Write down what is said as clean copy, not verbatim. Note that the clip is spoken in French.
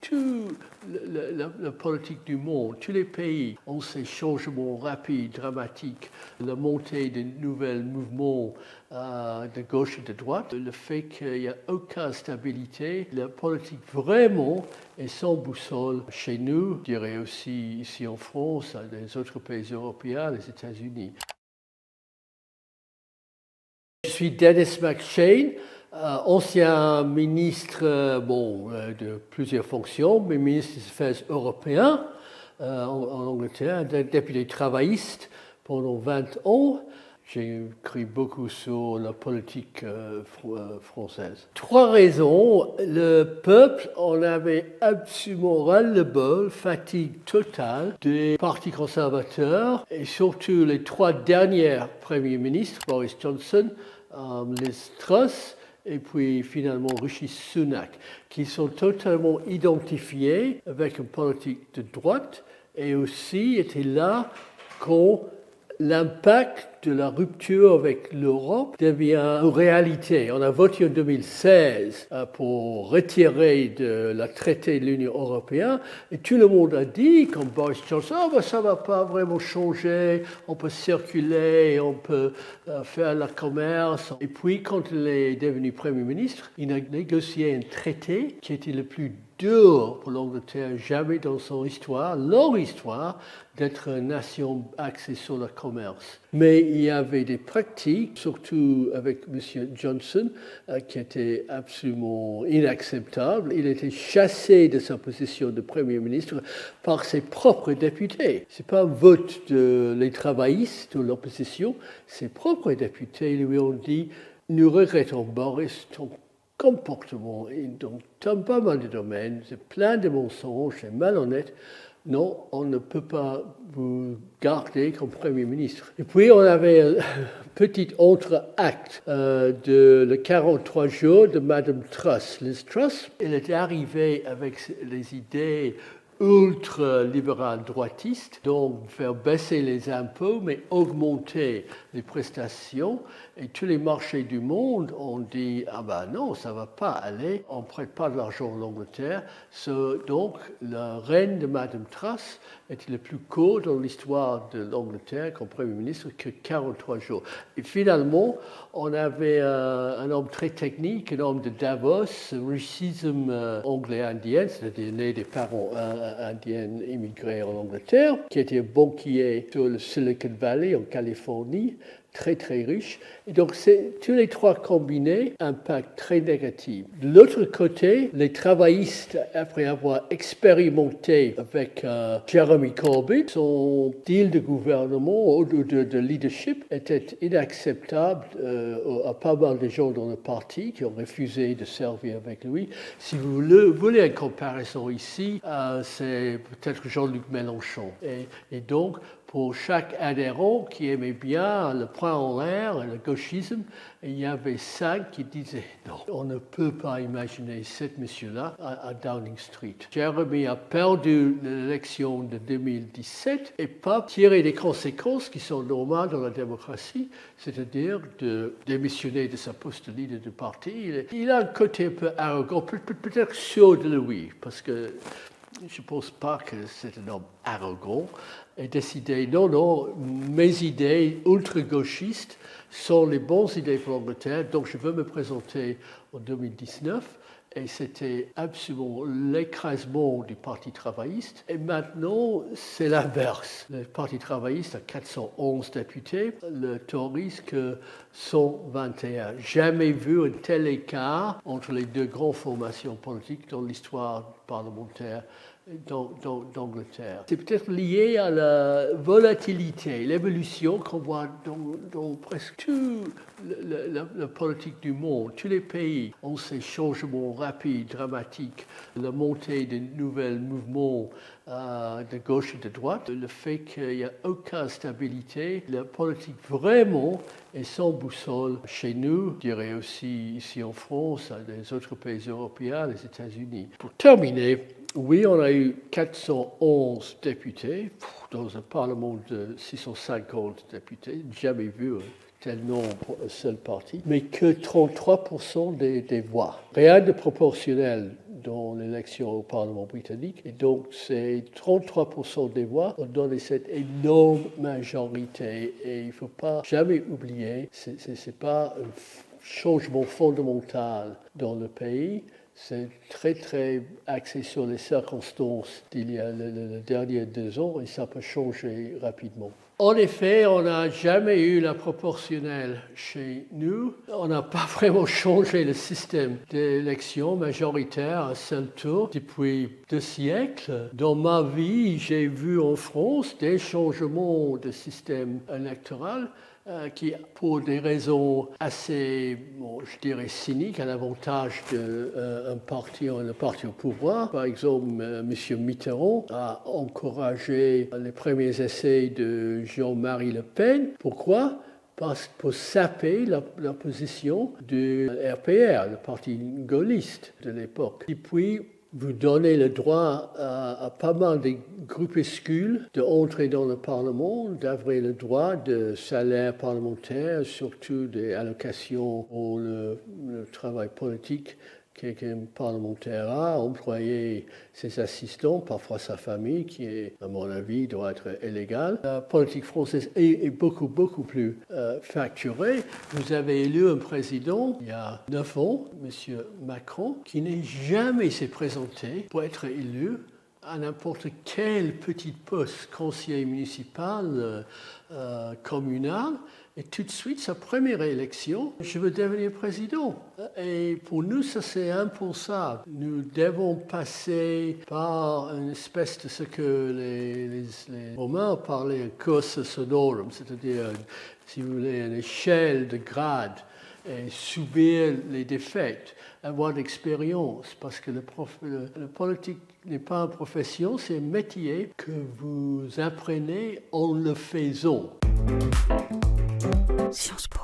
toute la politique du monde, tous les pays ont ces changements rapides, dramatiques, la montée de nouveaux mouvements de gauche et de droite, le fait qu'il n'y a aucune stabilité, la politique vraiment est sans boussole chez nous, je dirais aussi ici en France, dans les autres pays européens, les États-Unis. Je suis Dennis McShane, ancien ministre de plusieurs fonctions, mais ministre des Affaires européens en Angleterre, député travailliste pendant 20 ans. J'ai écrit beaucoup sur la politique française. 3 raisons. Le peuple en avait absolument ras-le-bol, fatigue totale des partis conservateurs et surtout les 3 derniers premiers ministres, Boris Johnson, Liz Truss et puis finalement Rishi Sunak, qui sont totalement identifiés avec une politique de droite et aussi étaient là quand l'impact de la rupture avec l'Europe devient une réalité. On a voté en 2016 pour retirer de la traité de l'Union européenne et tout le monde a dit, comme Boris Johnson, ça ne va pas vraiment changer, on peut circuler, on peut faire le commerce. Et puis, quand il est devenu Premier ministre, il a négocié un traité qui était le plus dur pour l'Angleterre jamais dans son histoire, leur histoire, d'être une nation axée sur le commerce. Mais il y avait des pratiques, surtout avec M. Johnson, qui étaient absolument inacceptables. Il était chassé de sa position de Premier ministre par ses propres députés. Ce n'est pas un vote des travaillistes ou l'opposition, ses propres députés lui ont dit « Nous regrettons, Boris, ton comportement dans pas mal de domaines, c'est plein de mensonges, c'est malhonnête. Non, on ne peut pas vous garder comme Premier ministre. » Et puis, on avait un petit autre acte de le 43 jours de Madame Truss. Liz Truss, elle est arrivée avec les idées ultra-libéral droitiste, donc faire baisser les impôts, mais augmenter les prestations. Et tous les marchés du monde ont dit « Ah ben non, ça ne va pas aller, on ne prête pas de l'argent en Angleterre. » Donc, la reine de Madame Truss était le plus court dans l'histoire de l'Angleterre comme Premier ministre que 43 jours. Et finalement, on avait un homme très technique, un homme de Davos, racisme anglais-indien, c'est-à-dire né des parents indiens immigrés en Angleterre, qui était banquier sur le Silicon Valley en Californie, très très riche. Et donc, tous les 3 combinés, impact très négatif. De l'autre côté, les travaillistes, après avoir expérimenté avec Jeremy Corbyn, son deal de gouvernement ou de leadership était inacceptable à pas mal de gens dans le parti qui ont refusé de servir avec lui. Si vous voulez une comparaison ici, c'est peut-être Jean-Luc Mélenchon. Et donc, pour chaque adhérent qui aimait bien le poing en l'air et le gauchisme, il y avait 5 qui disaient non, on ne peut pas imaginer cette monsieur-là à Downing Street. Jeremy a perdu l'élection de 2017 et pas tiré des conséquences qui sont normales dans la démocratie, c'est-à-dire de démissionner de sa poste de leader du parti. Il a un côté un peu arrogant, peut-être sûr de lui, parce que je ne pense pas que c'est un homme arrogant, et décidé, non, mes idées ultra-gauchistes sont les bonnes idées pour l'Angleterre, donc je veux me présenter en 2019. Et c'était absolument l'écrasement du Parti travailliste. Et maintenant, c'est l'inverse. Le Parti travailliste a 411 députés, le Tories que 121. Jamais vu un tel écart entre les 2 grandes formations politiques dans l'histoire parlementaire d'Angleterre. C'est peut-être lié à la volatilité, l'évolution qu'on voit dans presque toute la politique du monde. Tous les pays ont ces changements rapides, dramatiques, la montée de nouveaux mouvements de gauche et de droite, le fait qu'il n'y a aucune stabilité, la politique vraiment est sans boussole chez nous, je dirais aussi ici en France, dans les autres pays européens, les États-Unis. Pour terminer, oui, on a eu 411 députés dans un parlement de 650 députés, jamais vu tel nombre pour un seul parti, mais que 33% des voix. Rien de proportionnel dans l'élection au Parlement britannique. Et donc, c'est 33% des voix ont donné cette énorme majorité. Et il ne faut pas jamais oublier, ce n'est pas un changement fondamental dans le pays. C'est très, très axé sur les circonstances d'il y a les derniers 2 ans et ça peut changer rapidement. En effet, on n'a jamais eu la proportionnelle chez nous. On n'a pas vraiment changé le système d'élection majoritaire à seul tour depuis 2 siècles. Dans ma vie, j'ai vu en France des changements de système électoral qui, pour des raisons assez, je dirais, cyniques, à l'avantage d'un parti, le parti au pouvoir. Par exemple, M. Mitterrand a encouragé les premiers essais de Jean-Marie Le Pen. Pourquoi ? Pour saper la position du RPR, le parti gaulliste de l'époque. Et puis, vous donnez le droit à pas mal de groupuscules d'entrer dans le Parlement, d'avoir le droit de salaire parlementaire, surtout des allocations pour le travail politique qu'un parlementaire a, employer ses assistants, parfois sa famille, qui, à mon avis, doit être illégale. La politique française est beaucoup, beaucoup plus facturée. Vous avez élu un président il y a 9 ans, M. Macron, qui n'est jamais s'est présenté pour être élu à n'importe quel petit poste, conseiller municipal, communal. Et tout de suite, sa première élection, je veux devenir président. Et pour nous, ça c'est impensable. Nous devons passer par une espèce de ce que les Romains parlaient un cursus honorum, c'est-à-dire, si vous voulez, une échelle de grade et subir les défaites, avoir d'expérience, parce que le politique n'est pas une profession, c'est un métier que vous apprenez en le faisant. Sciences Po.